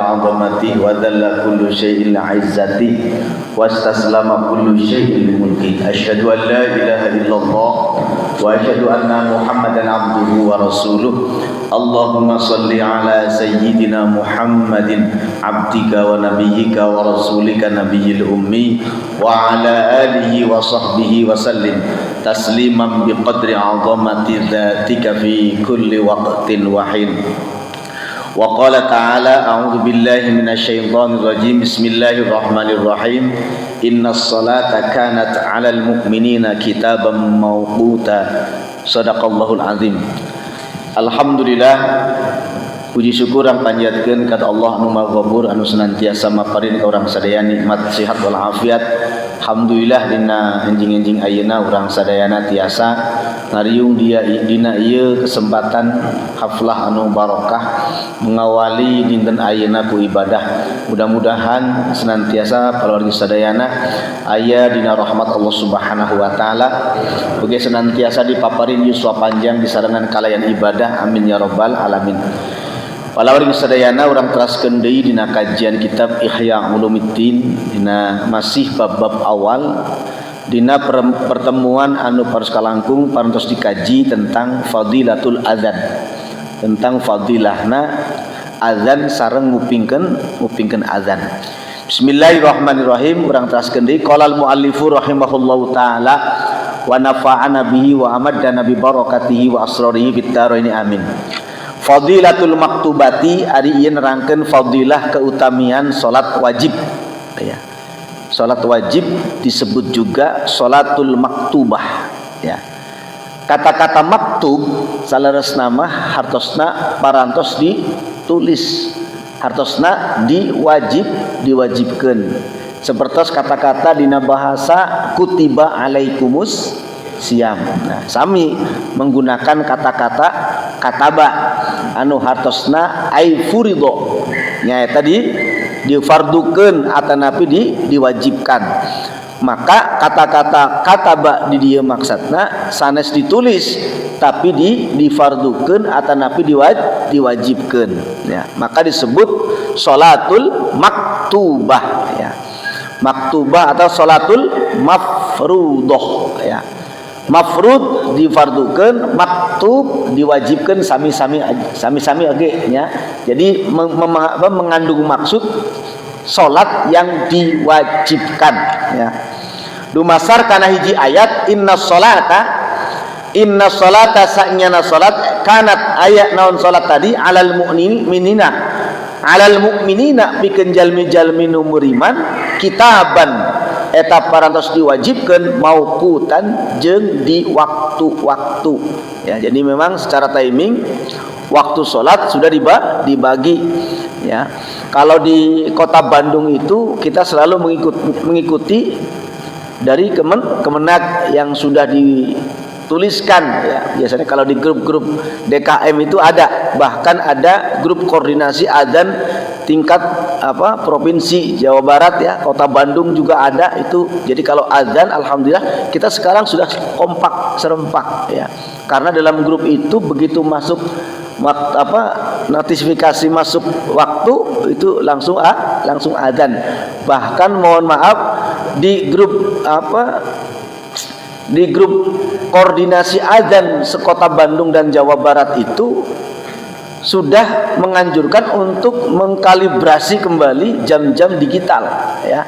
عظمته وذل كل شيء لعزته واستسلم كل شيء لملكه أشهد أن لا إله إلا الله وأشهد أن محمدا عبده ورسوله اللهم صل على سيدنا محمد عبدك ونبيك ورسولك نبي الأمي وعلى آله وصحبه وسلم تسليما بقدر عظمة ذاتك في كل وقت وحين وقال تعالى أعوذ بالله من الشيطان الرجيم بسم الله الرحمن الرحيم إن الصلاة كانت على المؤمنين كتابا موقوتا صدق الله العظيم. Alhamdulillah, puji syukur yang panjatkeun ka Allah anu Maha Ghabur anu senantiasa maparin ka urang sadaya nikmat sehat wal afiat. Alhamdulillah dina enjing-enjing ayeuna urang sadayana tiasa ngariung dia dina ieu kesempatan haflah anu barokah mengawali dinten ayeuna ku ibadah. Mudah-mudahan senantiasa paluargi sadayana aya dina rahmat Allah Subhanahu wa taala, ugi senantiasa dipaparin yuswa panjang disarengan kalayan ibadah. Amin ya rabbal alamin. Walawari sadayana urang teraskeun deui dina kajian kitab Ihya Ulumuddin dina masih bab-bab awal dina pertemuan anu paros kalangkung parantos dikaji tentang fadilatul adzan, tentang fadilahna azan sareng ngupingkeun azan. Bismillahirrahmanirrahim. Urang teraskeun deui qala al muallifu rahimahullahu taala wa nafa'ana bihi wa amaddana bi barakatihi wa asrarihi fid dharain amin. Fadilatul maktubati ari ieu nerangkeun fadilah keutamian salat wajib ya. Salat wajib disebut juga salatul maktubah ya. Kata-kata maktub salaresna mah hartosna parantos ditulis, hartosna diwajibkeun. Sepertos kata-kata dina bahasa kutiba alaikumus siam. Nah, sami menggunakan kata-kata kataba anu hartosna ai furido. Nya tadi difardukeun atanapi diwajibkan. Maka kata-kata kataba di dieu maksudna sanes ditulis tapi difardukeun atanapi diwajibkeun ya. Maka disebut salatul maktubah ya. Maktubah atau salatul mafruḍah ya. Mafrud difardukeun, maktub diwajibkeun sami-sami age nya. Jadi mengandung maksud salat yang diwajibkan ya. Dumasar kana hiji ayat inna salata sa'nyana salat kanat ayat naon salat tadi alal mu'minina pikeun jalmi-jalmi nu muriman kitaban eta parantos diwajibkeun mauqutan jeung di waktu-waktu ya. Jadi memang secara timing waktu salat sudah dibagi ya. Kalau di kota Bandung itu kita selalu mengikuti dari Kemenak yang sudah dituliskan ya. Biasanya kalau di grup-grup DKM itu ada, bahkan ada grup koordinasi adzan tingkat provinsi Jawa Barat ya, kota Bandung juga ada itu. Jadi kalau adzan alhamdulillah kita sekarang sudah kompak serempak ya. Karena dalam grup itu begitu masuk notifikasi masuk waktu itu langsung adzan. Bahkan mohon maaf di grup koordinasi adzan sekota Bandung dan Jawa Barat itu sudah menganjurkan untuk mengkalibrasi kembali jam-jam digital ya.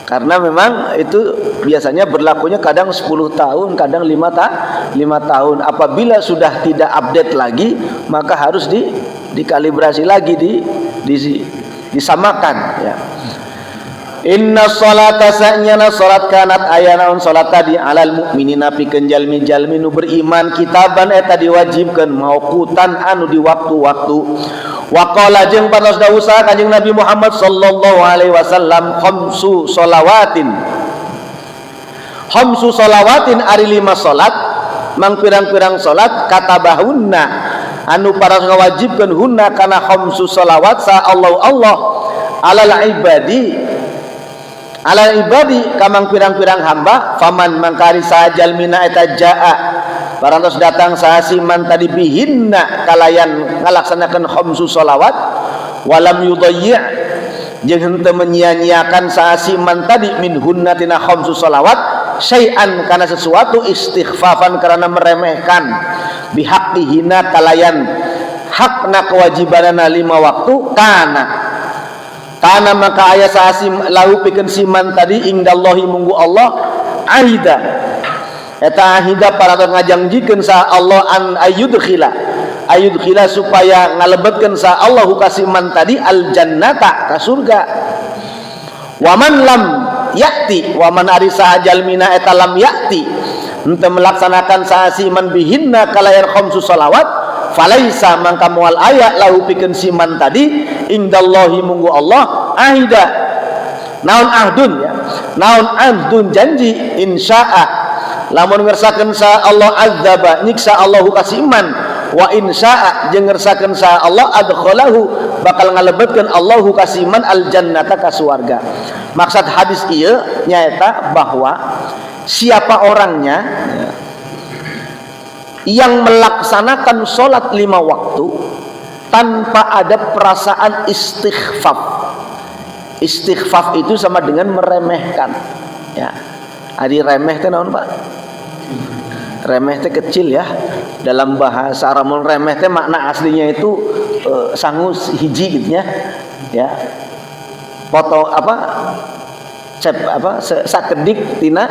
Karena memang itu biasanya berlakunya kadang 10 tahun, kadang 5 tahun. Apabila sudah tidak update lagi, maka harus dikalibrasi lagi, disamakan ya. Inna salata sa'nyana salat kanat ayanaun salat tadi alal mu'minina pikeun jalmi-jalmi nu beriman kitaban eta diwajibkeun mauqutan anu di waktu-waktu. Wa qala jeung patos dawuh Kanjeng Nabi Muhammad sallallahu alaihi wasallam khamsu shalawatin ari 5 salat mang pirang-pirang salat katabahunna anu paras ngawajibkeun hunna kana khamsu shalawat sa Allah alal ibadi kamang pirang-pirang hamba faman mangkari sajal mina eta jaa parantos datang sahasi man tadi bihinna kalayan ngalaksanakeun khamsu shalawat walam yudayyi' jeung henteu menyia-nyiakan saasi man tadi min hunnatina khamsu shalawat syai'an kana sesuatu istighfafan karena meremehkan bihaqqihina kalayan hakna kewajibanana 5 waktu kana maka aya saasi lahu pikeun siman tadi indallahi munggu Allah ahida eta ahida para ngajangjikeun sa Allah an ayudkhila supaya ngalebetkeun sa Allahu kasiman tadi al jannata ka surga waman lam yakti waman ari sahajal mina eta lam yakti henteu melaksanakan saasi man bihinna kalayan khamsu shalawat falaisa mangka moal aya lahu pikeun siman tadi indallahi munggu Allah ahida naon ahdun ya naon ahdun janji insya'a lamun ngersakeun sa Allah azaba nyiksa Allahu kasiman wa insya'a jeung ngersakeun sa Allah adkhalahu bakal ngalebetkeun Allahu kasiman al jannata ka surga. Maksud hadis ieu nyaeta bahwa siapa orangnya yang melaksanakan sholat 5 waktu tanpa ada perasaan istighfaf. Istighfaf itu sama dengan meremehkan. Ya, adi remeh teh naon Pak? Remeh teh kecil ya. Dalam bahasa Arab remeh teh makna aslinya itu sangus hiji gitu ya. Ya. Foto apa? Sakedik tina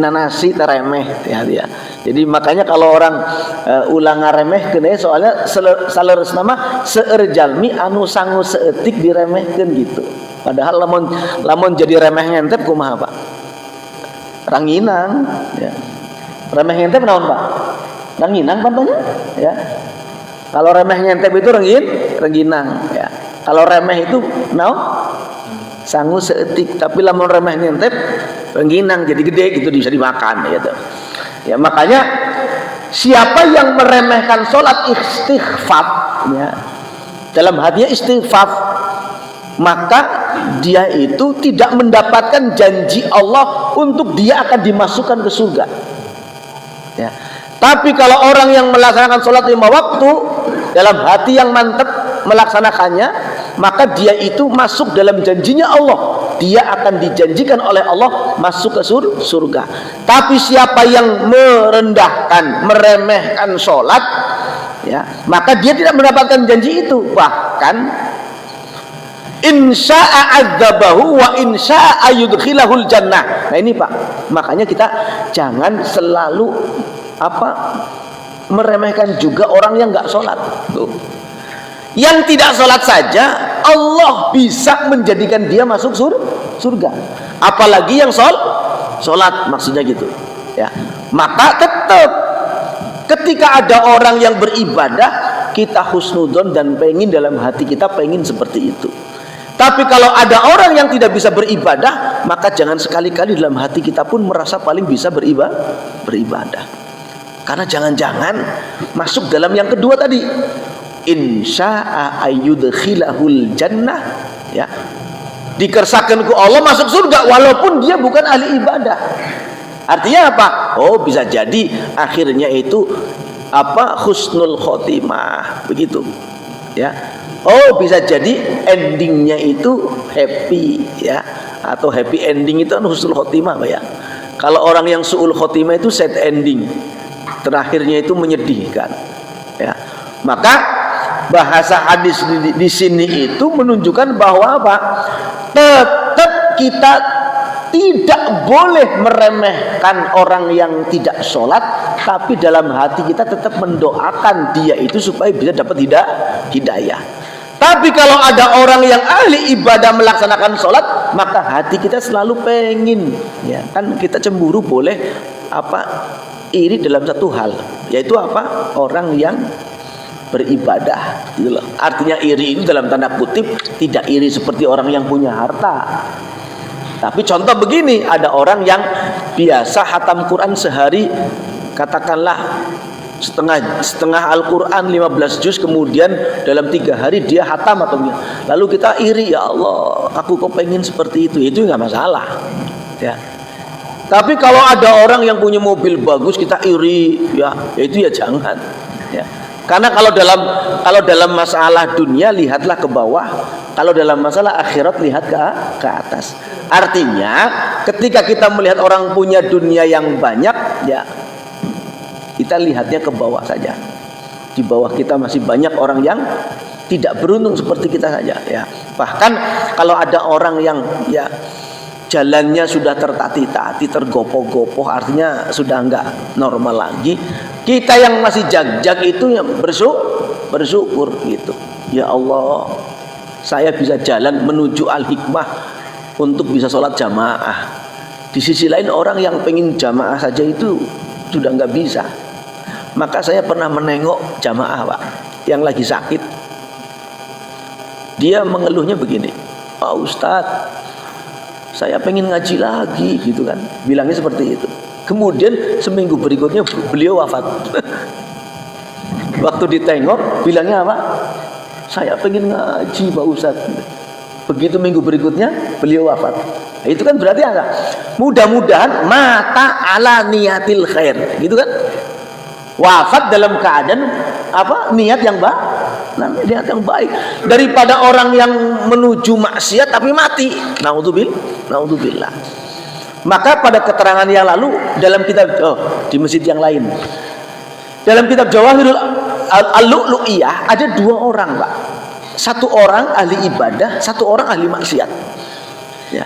nasi teremeh ya dia. Jadi makanya kalau orang ulang ngaremehkeun soalnya saleresna mah seueur jalmi anu sangu seetik diremehkeun gitu. Padahal lamun jadi remeh ngentep kumaha Pak? Ranginang ya. Remeh ngentep naon Pak? Ranginang pantanya ya. Kalau remeh ngentep itu rengginang ya. Kalau remeh itu naon? Sangu seetik, tapi lamun remeh ngentep rengginang jadi gede gitu bisa dimakan gitu. Ya makanya siapa yang meremehkan sholat istighfaf ya, dalam hatinya istighfaf, maka dia itu tidak mendapatkan janji Allah untuk dia akan dimasukkan ke surga ya. Tapi kalau orang yang melaksanakan sholat 5 waktu dalam hati yang mantap melaksanakannya, maka dia itu masuk dalam janjinya Allah, dia akan dijanjikan oleh Allah masuk ke surga. Tapi siapa yang merendahkan, meremehkan sholat ya, maka dia tidak mendapatkan janji itu. Bahkan insya'a adzabahu wa insya'a yudkhilahul jannah. Nah ini Pak, makanya kita jangan selalu meremehkan juga orang yang nggak sholat tuh. Yang tidak sholat saja Allah bisa menjadikan dia masuk surga, apalagi yang sholat maksudnya gitu ya. Maka tetap ketika ada orang yang beribadah, kita husnudzon dan pengen dalam hati kita pengen seperti itu. Tapi kalau ada orang yang tidak bisa beribadah, maka jangan sekali-kali dalam hati kita pun merasa paling bisa beribadah. Karena jangan-jangan masuk dalam yang kedua tadi, insya'a ayyudkhilahul jannah ya, dikersakan ku Allah masuk surga walaupun dia bukan ahli ibadah. Artinya apa? Oh bisa jadi akhirnya itu husnul khotimah begitu ya. Oh bisa jadi endingnya itu happy ya, atau happy ending itu husnul khotimah ya. Kalau orang yang su'ul khotimah itu sad ending, terakhirnya itu menyedihkan ya. Maka bahasa hadis di sini itu menunjukkan bahwa tetap kita tidak boleh meremehkan orang yang tidak sholat, tapi dalam hati kita tetap mendoakan dia itu supaya bisa dapat hidayah. Tapi kalau ada orang yang ahli ibadah melaksanakan sholat, maka hati kita selalu pengen ya, kan kita cemburu boleh iri dalam satu hal, yaitu orang yang beribadah gitu loh. Artinya iri itu dalam tanda kutip tidak iri seperti orang yang punya harta. Tapi contoh begini, ada orang yang biasa khatam Quran sehari katakanlah setengah Al-Quran 15 juz, kemudian dalam 3 hari dia khatam atau lalu kita iri, ya Allah aku kok pengen seperti itu nggak masalah ya. Tapi kalau ada orang yang punya mobil bagus kita iri ya itu ya jangan ya. Karena kalau dalam masalah dunia lihatlah ke bawah, kalau dalam masalah akhirat lihat ke atas. Artinya ketika kita melihat orang punya dunia yang banyak, ya kita lihatnya ke bawah saja. Di bawah kita masih banyak orang yang tidak beruntung seperti kita saja, ya. Bahkan kalau ada orang yang ya jalannya sudah tertati-tati, tergopoh-gopoh, artinya sudah enggak normal lagi. Kita yang masih jag-jag itu yang bersyukur gitu. Ya Allah, saya bisa jalan menuju al-hikmah untuk bisa sholat jamaah. Di sisi lain orang yang pengen jamaah saja itu sudah enggak bisa. Maka saya pernah menengok jamaah, Pak, yang lagi sakit. Dia mengeluhnya begini, Pak Ustadz, saya pengen ngaji lagi gitu kan, bilangnya seperti itu. Kemudian seminggu berikutnya beliau wafat. Waktu ditengok bilangnya apa? Saya pengen ngaji Pak Ustadz. Begitu minggu berikutnya beliau wafat. Nah, itu kan berarti apa? Mudah-mudahan mata ala niatil khair, gitu kan? Wafat dalam keadaan apa? Niat yang niat yang baik. Daripada orang yang menuju maksiat tapi mati. Naudzubillah. Maka pada keterangan yang lalu dalam kitab di masjid yang lain, dalam kitab Jawahirul Al-Lu'lu'iyah ada 2 orang, Pak. 1 orang ahli ibadah, 1 orang ahli maksiat. Ya.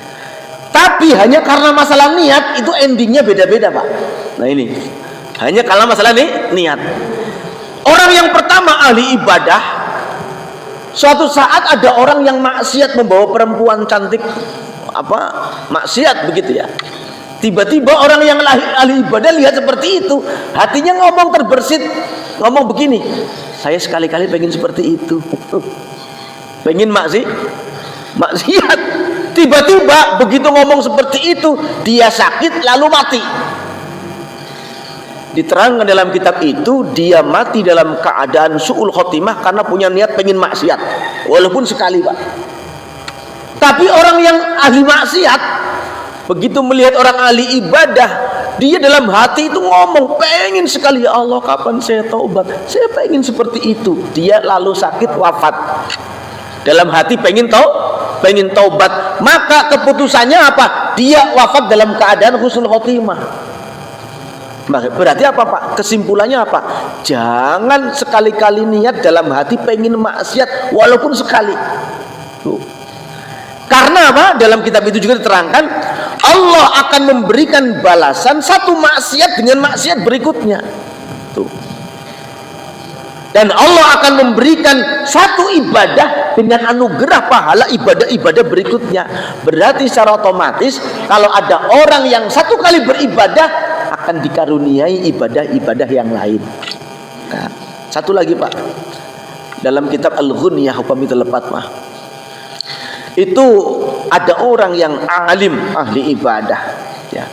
Tapi hanya karena masalah niat itu endingnya beda-beda, Pak. Nah ini hanya karena masalah niat. Orang yang pertama ahli ibadah, suatu saat ada orang yang maksiat membawa perempuan cantik maksiat begitu ya. Tiba-tiba orang yang ahli ibadah lihat seperti itu, hatinya ngomong terbersit, ngomong begini, saya sekali-kali pengen seperti itu, pengen maksiat. Tiba-tiba begitu ngomong seperti itu, dia sakit lalu mati. Diterangkan dalam kitab itu, dia mati dalam keadaan su'ul khotimah karena punya niat pengen maksiat, walaupun sekali, Pak. Tapi orang yang ahli maksiat begitu melihat orang ahli ibadah, dia dalam hati itu ngomong, pengen sekali, ya Allah kapan saya taubat, saya pengen seperti itu. Dia lalu sakit wafat. Dalam hati pengen taubat. Maka keputusannya apa? Dia wafat dalam keadaan husnul khotimah. Berarti apa, Pak? Kesimpulannya apa? Jangan sekali-kali niat dalam hati pengen maksiat walaupun sekali. Tuh. Karena apa? Dalam kitab itu juga diterangkan Allah akan memberikan balasan satu maksiat dengan maksiat berikutnya. Tuh. Dan Allah akan memberikan satu ibadah dengan anugerah pahala ibadah-ibadah berikutnya. Berarti secara otomatis kalau ada orang yang 1 kali beribadah akan dikaruniai ibadah-ibadah yang lain. Nah, satu lagi, Pak. Dalam kitab Al-Ghunyah Hupamitul Fatmah itu ada orang yang alim, ahli ibadah, ya.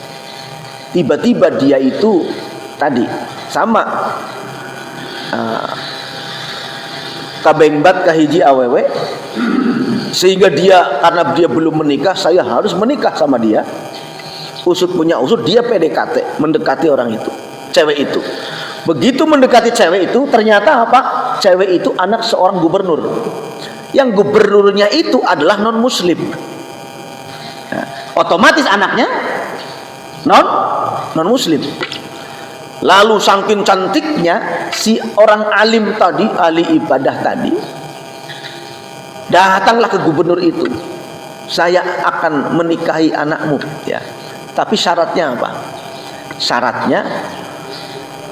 Tiba-tiba dia itu tadi sama kabengbat kahiji awewe, sehingga dia karena dia belum menikah, saya harus menikah sama dia. Usut punya usut, dia PDKT mendekati orang itu, cewek itu. Begitu mendekati cewek itu, ternyata apa? Cewek itu anak seorang gubernur. Yang gubernurnya itu adalah non muslim. Nah, otomatis anaknya non muslim. Lalu saking cantiknya si orang alim tadi, ahli ibadah tadi, datanglah ke gubernur itu. Saya akan menikahi anakmu, ya. Tapi syaratnya apa?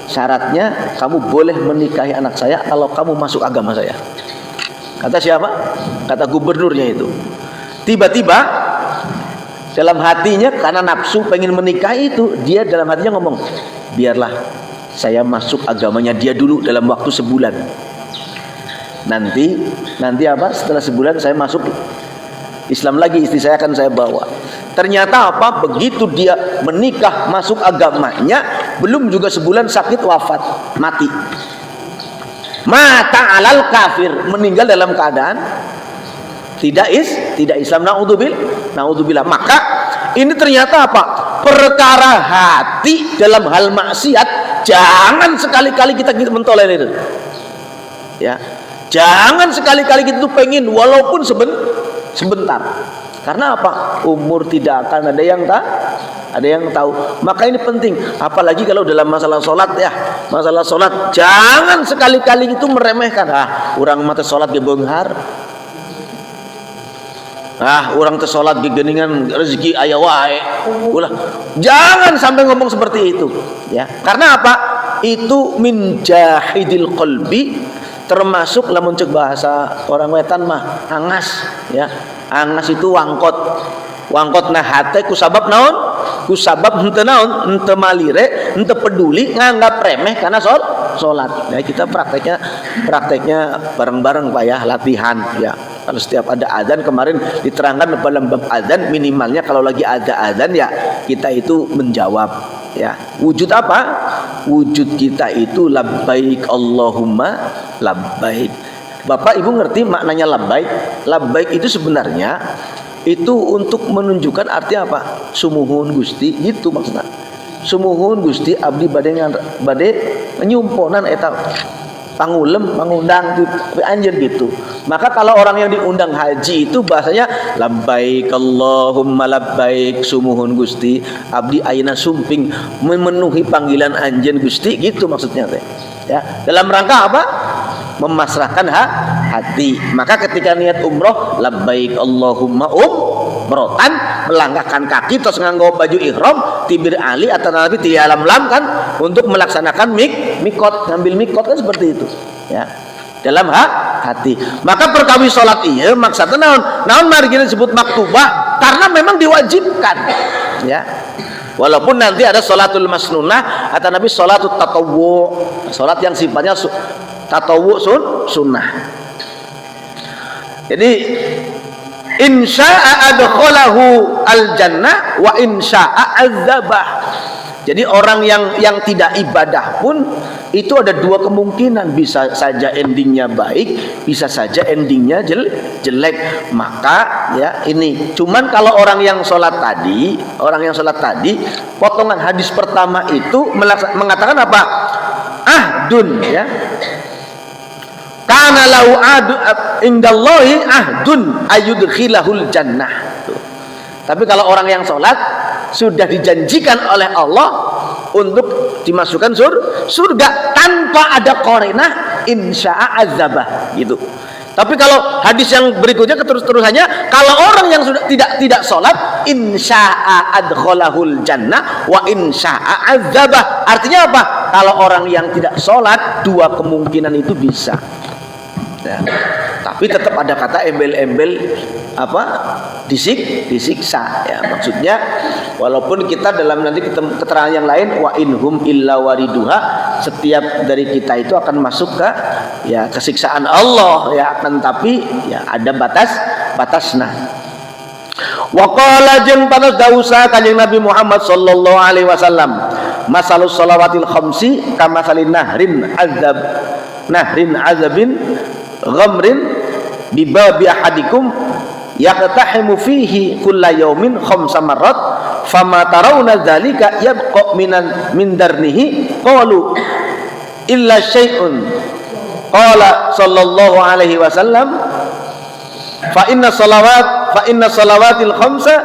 Syaratnya kamu boleh menikahi anak saya kalau kamu masuk agama saya. Kata siapa? Kata gubernurnya itu. Tiba-tiba dalam hatinya karena nafsu pengen menikahi itu, dia dalam hatinya ngomong, biarlah saya masuk agamanya dia dulu dalam waktu sebulan. Nanti apa? Setelah sebulan saya masuk Islam lagi, istri saya akan saya bawa. Ternyata apa? Begitu dia menikah masuk agamanya, belum juga sebulan sakit wafat, mati. Mata alal kafir, meninggal dalam keadaan tidak Islam. Naudzubillah. Maka ini ternyata apa? Perkara hati dalam hal maksiat jangan sekali-kali kita mentolerir. ya. Jangan sekali-kali kita tuh pengen walaupun sebentar. Karena apa? Umur tidak akan ada yang tahu. Maka ini penting, apalagi kalau dalam masalah sholat ya. Masalah sholat, jangan sekali-kali itu meremehkan. Orang mata sholat di benghar. Orang tersolat di geningan rezeki aya wae. Ulah. Jangan sampai ngomong seperti itu, ya. Karena apa? Itu min jahidil qalbi, termasuk lamun cek bahasa orang wetan mah angas, ya. Angas itu wangkot nah hate ku sabab naon? Ku sabab henteu naon? Henteu malire, henteu peduli, nganggap remeh karena salat. Nah, kita prakteknya bareng-bareng Pak ya, latihan ya. Kalau setiap ada adzan, kemarin diterangkan dalam bab adzan, minimalnya kalau lagi ada adzan ya kita itu menjawab ya. Wujud apa? Wujud kita itu labbaik Allahumma labbaik. Bapak Ibu ngerti maknanya labbaik? Labbaik itu sebenarnya itu untuk menunjukkan arti apa? Sumuhun Gusti, gitu maksudnya. Sumuhun Gusti abdi bade nyumponan eta pangulem, mangundang anjir gitu. Maka kalau orang yang diundang haji itu bahasanya labbaik Allahumma labbaik, sumuhun Gusti abdi ayeuna sumping memenuhi panggilan anjeun Gusti, gitu maksudnya teh. Ya, dalam rangka apa? Memasrahkan hati. Maka ketika niat umroh labbaik Allahumma umrotan, melangkahkan kaki terus nganggo baju ihram tibir ali atau nabi ti alam lam kan untuk melaksanakan mikot, ngambil mikot kan seperti itu ya, dalam hati. Maka perkawis salat ieu maksudna naon mari kita sebut maktubah karena memang diwajibkan ya. Walaupun nanti ada salatul masnunah atau nabi salatul tatawwu, salat yang sifatnya tatawwu sunnah. Jadi insya'a adkhalahu al-jannah wa insya'a adzabah. Jadi orang yang tidak ibadah pun itu ada dua kemungkinan, bisa saja endingnya baik, bisa saja endingnya jelek. Maka ya ini cuman kalau orang yang sholat tadi potongan hadis pertama itu mengatakan apa? Ahdun ya. Kana lau adu indallahi ahdun ayudkhilahul jannah. Tapi kalau orang yang sholat sudah dijanjikan oleh Allah untuk dimasukkan surga tanpa ada qarinah insya'a azabah gitu. Tapi kalau hadis yang berikutnya keterus-terusannya, kalau orang yang sudah tidak sholat insya'a adkhalahul jannah wa insya'a azabah. Artinya apa? Kalau orang yang tidak sholat dua kemungkinan itu bisa ya. Tapi tetap ada kata embel-embel apa disiksa ya. Maksudnya walaupun kita dalam nanti keterangan yang lain wa inhum illa wariduha, setiap dari kita itu akan masuk ke ya kesiksaan Allah ya, akan tapi ya ada batasnya. Wa qala jeung panos dausa kanjeng Nabi Muhammad sallallahu alaihi wasallam, masalus shalawatil khamsi kamasalin nahrin azabin ghamrin bibabi ahadikum yaqtahimu fihi kulla yaumin khamsa marrat fama tarawna dzalika yabqa min darnihi qalu illa syai'un qala sallallahu alaihi wasallam fa inna salawatil khamsa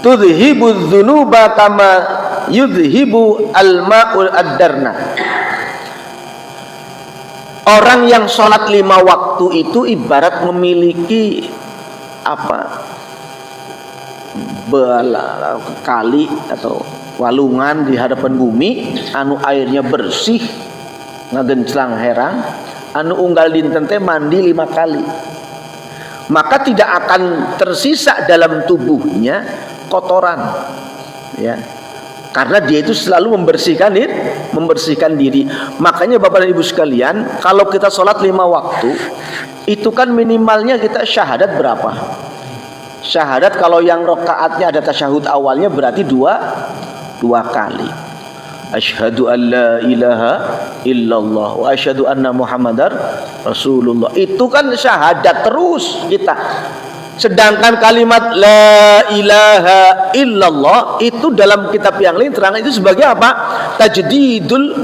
tudhibu dzunuba kama yudhibu al-ma'ul ad-darna. Orang yang sholat 5 waktu itu ibarat memiliki apa? Kali atau walungan di hadapan bumi anu airnya bersih ngagenclang herang, anu unggal dinten teh mandi 5 kali. Maka tidak akan tersisa dalam tubuhnya kotoran ya. Karena dia itu selalu membersihkan diri. Makanya Bapak dan Ibu sekalian, kalau kita sholat 5 waktu, itu kan minimalnya kita syahadat berapa? Syahadat kalau yang rokaatnya ada tasyahud awalnya berarti dua kali. Asyhadu an la ilaha illallah wa asyhadu anna muhammadar rasulullah. Itu kan syahadat terus kita. Sedangkan kalimat la ilaha illallah itu dalam kitab yang lain terang itu sebagai apa? Tajdidul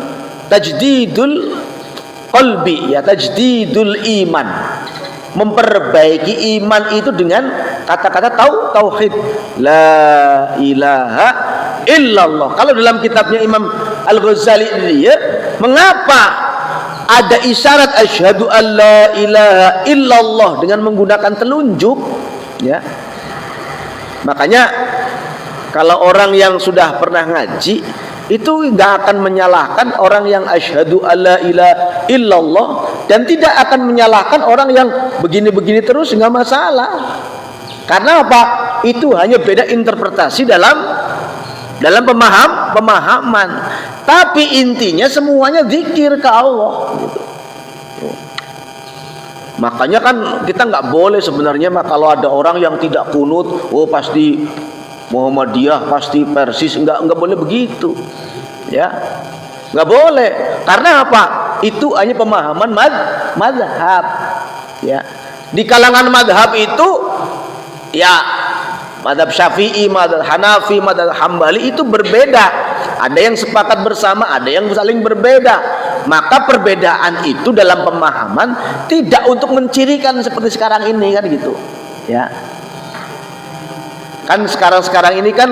qalbi, ya tajdidul iman. Memperbaiki iman itu dengan kata-kata tauhid, la ilaha illallah. Kalau dalam kitabnya Imam Al-Ghazali dia, mengapa ada isyarat asyhadu an la ilaha illallah dengan menggunakan telunjuk, ya. Makanya kalau orang yang sudah pernah ngaji itu nggak akan menyalahkan orang yang asyhadu alla ilaha illallah, dan tidak akan menyalahkan orang yang begini-begini terus, nggak masalah. Karena apa? Itu hanya beda interpretasi dalam pemahaman. Tapi intinya semuanya zikir ke Allah gitu. Makanya kan kita nggak boleh sebenarnya kalau ada orang yang tidak kunut, oh pasti Muhammadiyah, pasti Persis, nggak boleh begitu, ya, nggak boleh. Karena apa? Itu hanya pemahaman madhab, ya. Di kalangan madhab itu, ya, madhab Syafi'i, madhab Hanafi, madhab Hambali itu berbeda. Ada yang sepakat bersama, ada yang saling berbeda. Maka perbedaan itu dalam pemahaman tidak untuk mencirikan seperti sekarang ini kan gitu, ya. Kan sekarang ini kan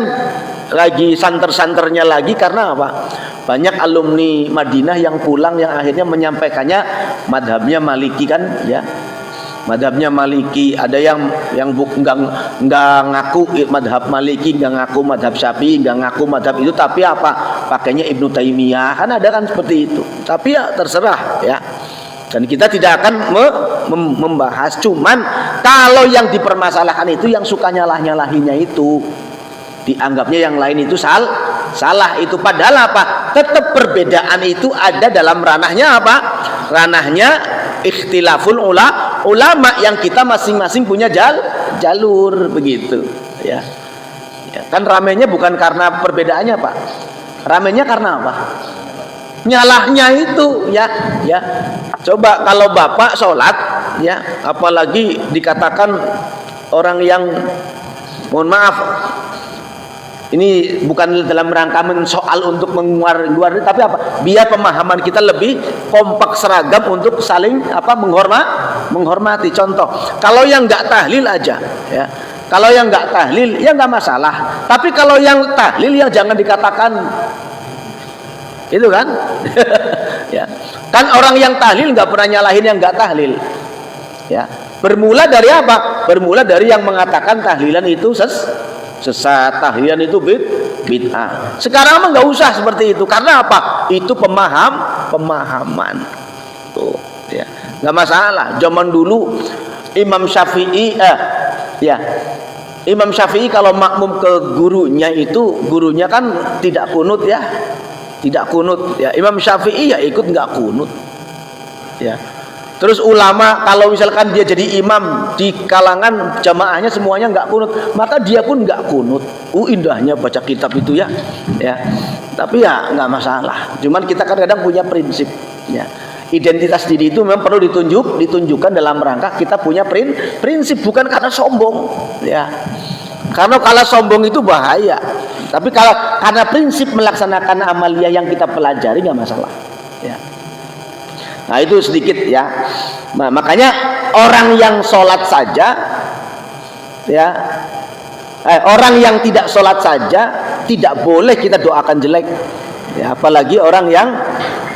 lagi santer-santernya lagi, karena apa? Banyak alumni Madinah yang pulang yang akhirnya menyampaikannya madhabnya Maliki kan, ya. Madhabnya Maliki, ada yang nggak ngaku madhab Maliki, nggak ngaku madhab Syafi'i, nggak ngaku madhab itu, tapi apa? Pakainya Ibnu Taimiyah, kan ada kan seperti itu. Tapi ya terserah, ya. Dan kita tidak akan membahas. Cuman kalau yang dipermasalahkan itu yang suka nyalah-nyalahinya itu, dianggapnya yang lain itu salah itu. Padahal apa? Tetap perbedaan itu ada dalam ranahnya apa? Ranahnya ikhtilaful ulama yang kita masing-masing punya jalur begitu, ya. Kan ramenya bukan karena perbedaannya, Pak. Ramenya karena apa? Nyalahnya itu, ya. Coba kalau bapak sholat, ya, apalagi dikatakan orang yang, mohon maaf, ini bukan dalam rangka soal untuk mengeluar, tapi apa? Biar pemahaman kita lebih kompak seragam untuk saling menghormati. Contoh, kalau yang nggak tahlil aja, ya. Kalau yang nggak tahlil, ya nggak masalah. Tapi kalau yang tahlil, ya jangan dikatakan itu kan. Ya. Kan orang yang tahlil nggak pernah nyalahin yang nggak tahlil, ya. Bermula dari apa? Bermula dari yang mengatakan tahlilan itu sesat, tahlilan itu bid'ah. Sekarang mah nggak usah seperti itu. Karena apa? Itu pemahaman. Tuh, ya. Nggak masalah. Zaman dulu Imam Syafi'i, Imam Syafi'i kalau makmum ke gurunya kan tidak kunut, ya. Tidak kunut, ya. Imam Syafi'i ya ikut nggak kunut, ya. Terus ulama kalau misalkan dia jadi imam di kalangan jamaahnya semuanya nggak kunut, maka dia pun nggak kunut. Indahnya baca kitab itu, ya. Tapi ya nggak masalah. Cuman kita kadang-kadang punya prinsip, ya. Identitas diri itu memang perlu ditunjukkan dalam rangka kita punya prinsip, bukan karena sombong, ya. Karena kalau sombong itu bahaya. Tapi kalau karena prinsip melaksanakan amaliyah yang kita pelajari nggak masalah, ya. Nah itu sedikit, ya. Nah, makanya orang yang sholat saja, ya, orang yang tidak sholat saja tidak boleh kita doakan jelek, ya. Apalagi orang yang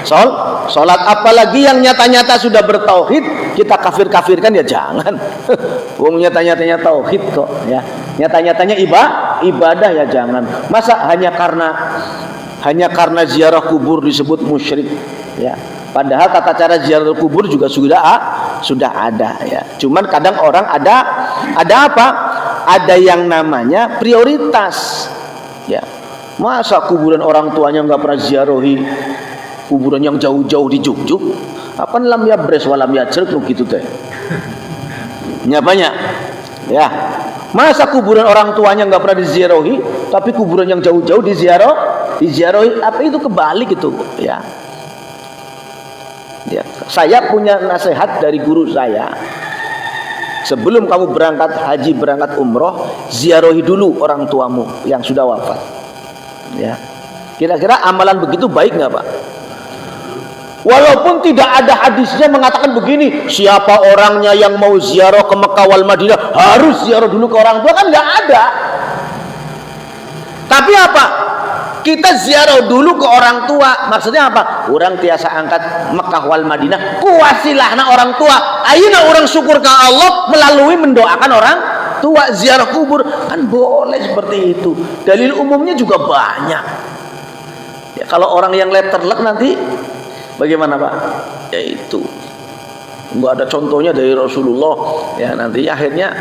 sholat, apalagi yang nyata-nyata sudah bertauhid kita kafir-kafirkan, ya jangan. Wong nyata-nyatanya tauhid kok, ya. Nyata-nyatanya ibadah, ya jangan. Masa hanya karena ziarah kubur disebut musyrik, ya. Padahal tata cara ziarah kubur juga sudah ada, ya. Cuman kadang orang ada apa? Ada yang namanya prioritas, ya. Masa kuburan orang tuanya nggak pernah ziarahi, kuburan yang jauh-jauh di Jogjuk, apa lam ya bres walam ya jeruk gitu teh. Nyapanya, ya. Masa kuburan orang tuanya nggak pernah diziarahi, tapi kuburan yang jauh-jauh diziarahi, apa itu kebalik itu, ya. Ya, saya punya nasihat dari guru saya. Sebelum kamu berangkat haji, berangkat umroh, ziarahi dulu orang tuamu yang sudah wafat. Ya. Kira-kira amalan begitu baik nggak, Pak? Walaupun tidak ada hadisnya mengatakan begini, siapa orangnya yang mau ziarah ke Mekah wal Madinah harus ziarah dulu ke orang tua, kan nggak ada. Tapi apa? Kita ziarah dulu ke orang tua. Maksudnya apa? Orang tiasa angkat Mekah wal Madinah, kuasilahna orang tua. Ayeuna orang syukur ke Allah melalui mendoakan orang tua, ziarah kubur kan boleh seperti itu. Dalil umumnya juga banyak. Ya, kalau orang yang letterlek nanti bagaimana Pak? Ya itu nggak ada contohnya dari Rasulullah. Ya nanti akhirnya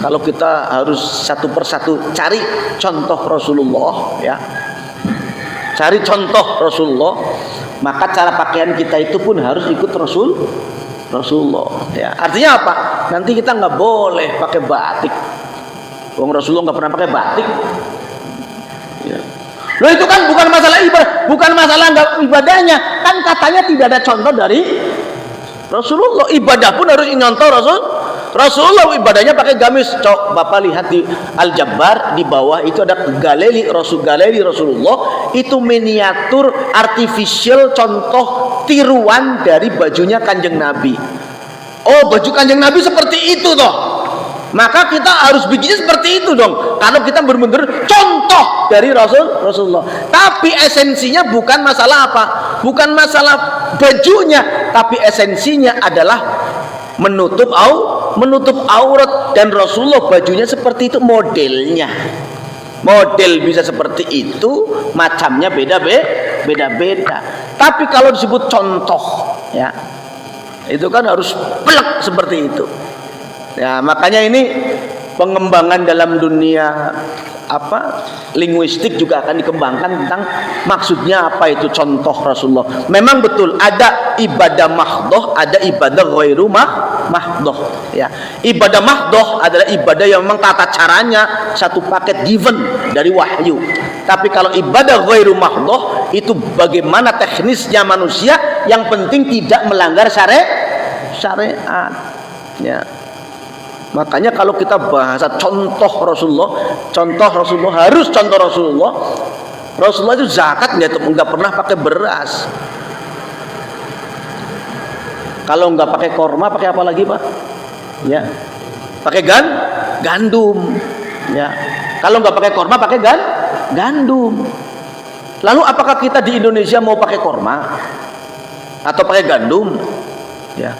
kalau kita harus satu persatu cari contoh Rasulullah, ya cari contoh Rasulullah, maka cara pakaian kita itu pun harus ikut Rasulullah. Ya artinya apa? Nanti kita nggak boleh pakai batik. Wong Rasulullah nggak pernah pakai batik. Ya. Loh itu kan bukan masalah ibadah, bukan masalah nggak ibadahnya, kan katanya tidak ada contoh dari Rasulullah. Ibadah pun harus nyontoh Rasulullah ibadahnya pakai gamis. Cok, Bapak lihat di Al-Jabbar di bawah itu ada galeri Rasulullah, itu miniatur artificial contoh tiruan dari bajunya Kanjeng Nabi. Oh, baju Kanjeng Nabi seperti itu toh. Maka kita harus bikinnya seperti itu dong. Kalau kita benar-benar contoh dari Rasulullah. Tapi esensinya bukan masalah apa? Bukan masalah bajunya, tapi esensinya adalah menutup aurat, dan Rasulullah bajunya seperti itu modelnya. Model bisa seperti itu, macamnya beda-beda. Tapi kalau disebut contoh, ya itu kan harus plek seperti itu. Ya makanya ini pengembangan dalam dunia linguistik juga akan dikembangkan tentang maksudnya apa itu contoh Rasulullah. Memang betul ada ibadah mahdoh, ada ibadah ghairu mahdoh. Ya, ibadah mahdoh adalah ibadah yang memang tata caranya satu paket given dari wahyu. Tapi kalau ibadah ghairu mahdoh itu bagaimana teknisnya manusia, yang penting tidak melanggar syariat. Ya. Makanya kalau kita bahasa contoh Rasulullah harus contoh Rasulullah. Rasulullah itu zakat nggak pernah pakai beras. Kalau nggak pakai korma, pakai apa lagi Pak? Ya, pakai gandum. Ya, kalau nggak pakai korma, pakai gandum. Lalu apakah kita di Indonesia mau pakai korma atau pakai gandum? Ya.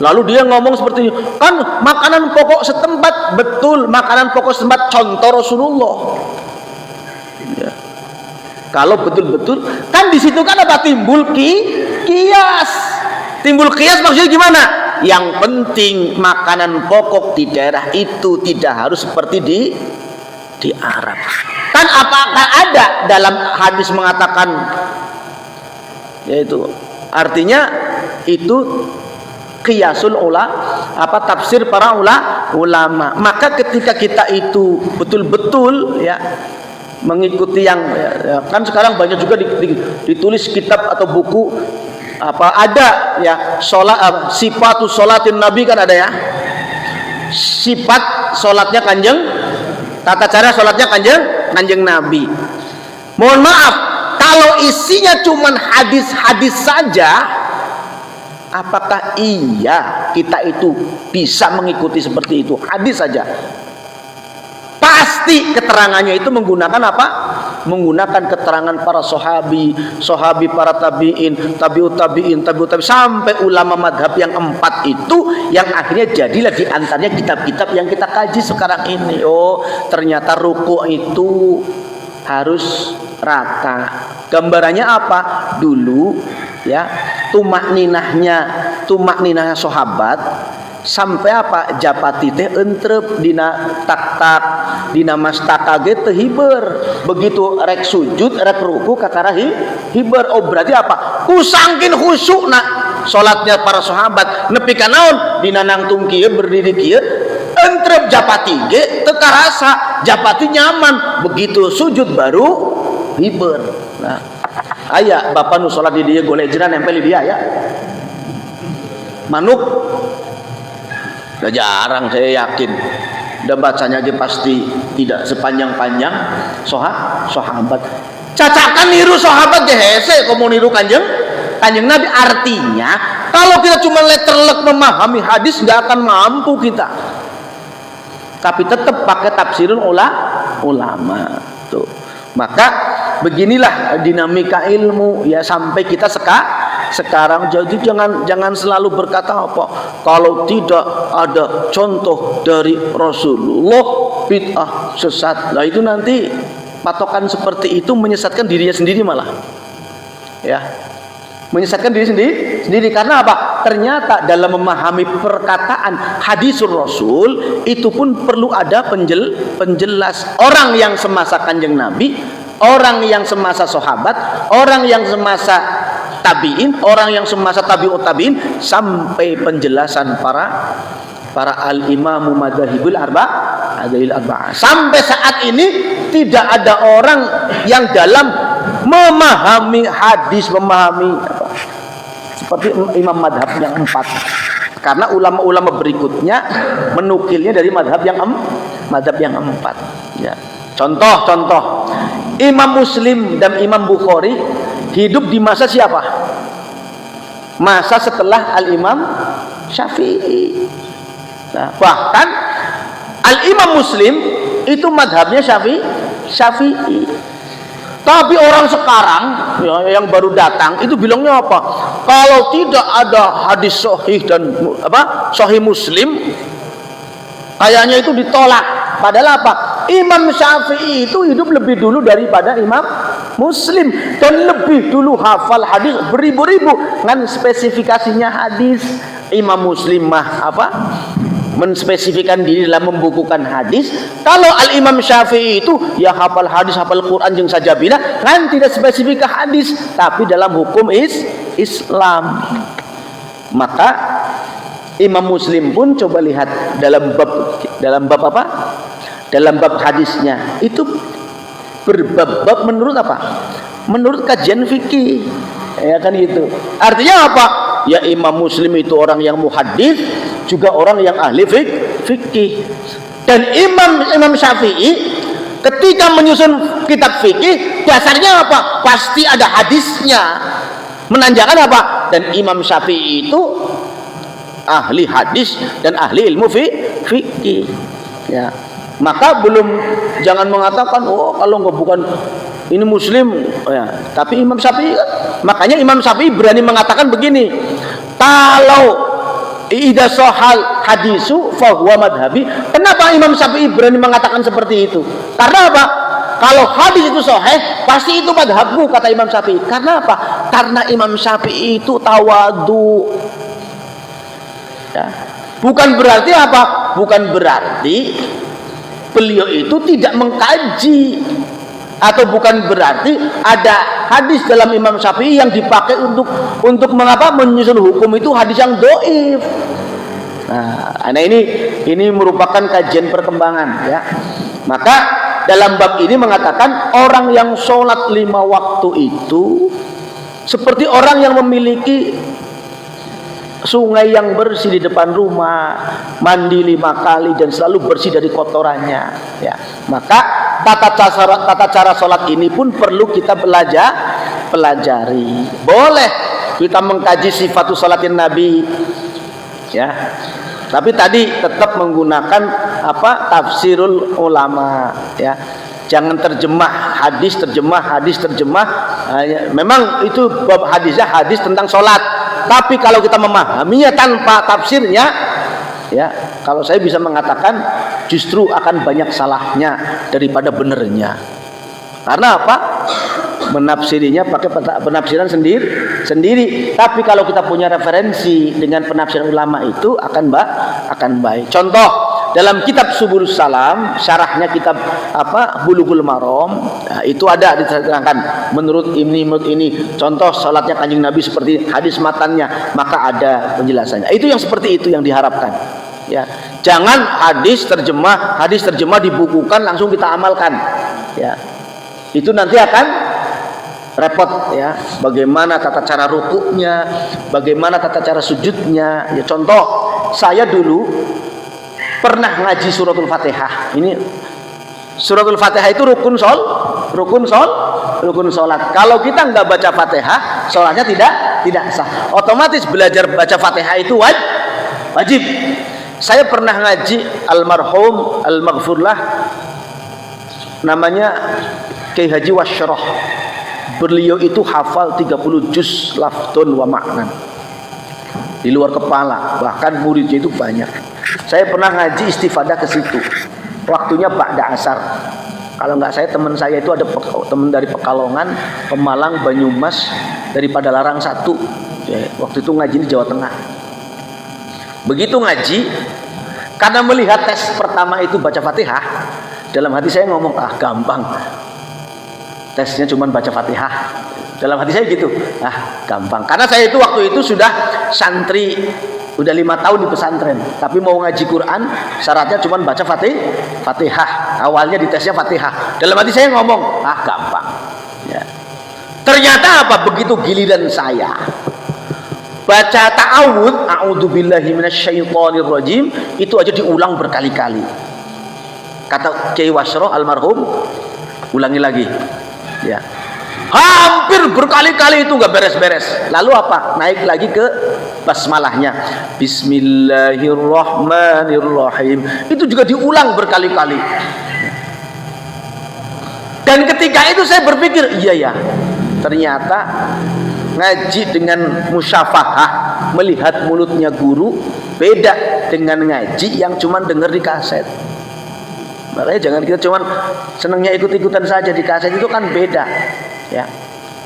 Lalu dia ngomong seperti ini, kan makanan pokok setempat. Betul, makanan pokok setempat contoh Rasulullah. Ya. Kalau betul-betul, kan di situ kan apa? Timbul kias. Timbul kias maksudnya gimana? Yang penting makanan pokok di daerah itu tidak harus seperti di Arab. Kan apakah ada dalam hadis mengatakan, yaitu artinya itu qiyasul tafsir para ulama. Maka ketika kita itu betul-betul ya mengikuti yang kan sekarang banyak juga ditulis kitab atau buku ada ya sifatu sholatin Nabi, kan ada ya, sifat sholatnya tata cara sholatnya kanjeng Nabi. Mohon maaf, kalau isinya cuman hadis-hadis saja, apakah iya kita itu bisa mengikuti seperti itu? Hadis saja. Pasti keterangannya itu menggunakan apa? Menggunakan keterangan para sahabi, para tabi'in, tabi'ut tabi'in, sampai ulama madhab yang 4 itu, yang akhirnya jadilah diantaranya kitab-kitab yang kita kaji sekarang ini. Oh, ternyata ruku' itu harus rata. Gambarannya apa? Dulu ya, tumak ninahnya sahabat sampai apa? Japati teh entrep dina tak dina mastaka ge teu hiber. Begitu rek sujud rek ruku kakara hiber. Oh berarti apa? Kusangkin khusyukna salatnya para sahabat nepi ka naon? Dina nangtung kieu berdiri kieu entrep japati ge teu karasa, japati nyaman. Begitu sujud baru hiber. Nah, aya bapak nu salat di dieu golejna nempel di dia ya. Manuk udah jarang, saya yakin. Dan bacanya aja pasti tidak sepanjang-panjang sahabat. Cacakan niru sahabat ge hese, komo niru kanjeng Kanjeng Nabi. Artinya kalau kita cuma letterlek memahami hadis nggak akan mampu kita. Tapi tetap pakai tafsirul ulama. Tuh. Maka beginilah dinamika ilmu ya sampai kita sekarang. Jadi jangan selalu berkata apa kalau tidak ada contoh dari Rasulullah bid'ah sesat. Nah itu nanti patokan seperti itu menyesatkan dirinya sendiri malah. Ya. Menyesatkan diri sendiri karena apa? Ternyata dalam memahami perkataan hadisul Rasul itu pun perlu ada penjelas. Orang yang semasa Kanjeng Nabi, orang yang semasa sahabat, orang yang semasa tabi'in, orang yang semasa tabi'ut tabi'in, sampai penjelasan para al-imamu madzhabul arba'ah. Sampai saat ini tidak ada orang yang dalam memahami hadis, seperti imam madhab yang 4. Karena ulama-ulama berikutnya menukilnya dari madhab yang 4. Ya. Contoh Imam Muslim dan Imam Bukhari hidup di masa siapa? Masa setelah Al-Imam Syafi'i. Nah, bahkan Al-Imam Muslim itu madhabnya Syafi'i. Tapi orang sekarang yang baru datang itu bilangnya apa? Kalau tidak ada hadis sahih dan sahih Muslim, kayaknya itu ditolak. Padahal apa? Imam Syafi'i itu hidup lebih dulu daripada Imam Muslim dan lebih dulu hafal hadis beribu-ribu dengan spesifikasinya hadis. Imam Muslim mah menspesifikan diri dalam membukukan hadis. Kalau Al-Imam Syafi'i itu ya hafal hadis, hafal Quran jeung sajabila kan tidak spesifik hadis tapi dalam hukum Islam. Maka Imam Muslim pun coba lihat dalam bab apa? Dalam bab hadisnya itu berbab menurut apa? Menurut kajian fikih. Ya kan gitu. Artinya apa? Ya Imam Muslim itu orang yang muhaddits, juga orang yang ahli fikih. Dan Imam Syafi'i ketika menyusun kitab fikih dasarnya apa? Pasti ada hadisnya. Menandakan apa? Dan Imam Syafi'i itu ahli hadis dan ahli ilmu fikih. Ya. Maka jangan mengatakan kalau bukan ini Muslim ya. Tapi Imam Syafi'i, makanya Imam Syafi'i berani mengatakan begini, kalau idza sahal hadisu fa huwa madhabi. Kenapa Imam Syafi'i berani mengatakan seperti itu? Karena apa? Kalau hadis itu sahih, pasti itu madhabku, kata Imam Syafi'i. Karena apa? Karena Imam Syafi'i itu tawadhu. Ya. Bukan berarti apa? Bukan berarti beliau itu tidak mengkaji, atau bukan berarti ada hadis dalam Imam Syafi'i yang dipakai untuk menyusun hukum itu hadis yang dhaif. Nah ini merupakan kajian perkembangan ya. Maka dalam bab ini mengatakan orang yang sholat 5 waktu itu seperti orang yang memiliki sungai yang bersih di depan rumah, mandi 5 kali dan selalu bersih dari kotorannya ya. Maka tata cara sholat ini pun perlu kita pelajari. Boleh kita mengkaji sifatus sholatin Nabi ya, tapi tadi tetap menggunakan tafsirul ulama ya. Jangan terjemah hadis. Memang itu bab hadisnya hadis tentang sholat, tapi kalau kita memahaminya tanpa tafsirnya ya, kalau saya bisa mengatakan justru akan banyak salahnya daripada benernya. Karena apa? Menafsirinya pakai penafsiran sendiri. Tapi kalau kita punya referensi dengan penafsiran ulama itu akan baik. Contoh dalam kitab Subulus Salam, syarahnya kitab Bulughul Maram, nah, itu ada diterangkan menurut ini contoh salatnya Kanjeng Nabi seperti hadis matannya, maka ada penjelasannya. Itu yang seperti itu yang diharapkan. Ya, jangan hadis terjemah dibukukan langsung kita amalkan. Ya, itu nanti akan repot ya. Bagaimana tata cara rukuknya, bagaimana tata cara sujudnya. Ya, contoh saya dulu pernah ngaji suratul Fatihah. Ini suratul Fatihah itu rukun sholat. Kalau kita nggak baca Fatihah, sholatnya tidak sah. Otomatis belajar baca Fatihah itu wajib. Saya pernah ngaji almarhum almaghfurlah, namanya Kiai Haji Wasyroh. Beliau itu hafal 30 juz lafdun wa ma'nan di luar kepala, bahkan muridnya itu banyak. Saya pernah ngaji istifadah ke situ. Waktunya ba'da asar. Kalau nggak saya, teman saya itu ada teman dari Pekalongan, Pemalang, Banyumas, dari Padalarang 1. Ya, waktu itu ngaji di Jawa Tengah. Begitu ngaji, karena melihat tes pertama itu baca Fatihah, dalam hati saya ngomong, gampang. Tesnya cuma baca Fatihah. Dalam hati saya gitu, gampang. Karena saya itu waktu itu sudah santri, udah 5 tahun di pesantren, tapi mau ngaji Quran syaratnya cuma baca Fatihah. Awalnya di tesnya Fatihah. Dalam hati saya ngomong, gampang. Ya. Ternyata apa? Begitu giliran saya baca ta'awud, a'udzubillahi minasyaitonirrajim, itu aja diulang berkali-kali. Kata Kiai Wasyroh almarhum, ulangi lagi. Ya. Hampir berkali-kali itu nggak beres-beres. Lalu apa? Naik lagi ke basmalahnya. Bismillahirrahmanirrahim. Itu juga diulang berkali-kali. Dan ketika itu saya berpikir, iya ya, ternyata ngaji dengan musyafahah, melihat mulutnya guru, beda dengan ngaji yang cuma dengar di kaset. Makanya jangan kita cuma senangnya ikut-ikutan saja di kaset, itu kan beda. Ya,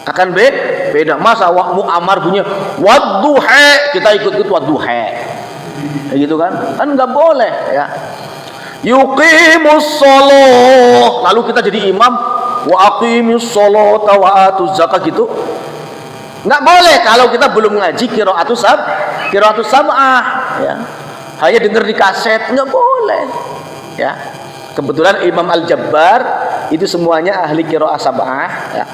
akan beda. Masa Mu'ammar punya wadduha, kita ikut-ikut wadduha, kayak gitu kan nggak boleh. Ya, yuqimus shalah, lalu kita jadi imam, wa aqimis sholata wa atuz zakat, gitu nggak boleh kalau kita belum ngaji qiraatus sab'ah. Ya, hanya dengar di kaset, nggak boleh. Ya, kebetulan Imam Al-Jabbar itu semuanya ahli qiraah sab'ah. Ya,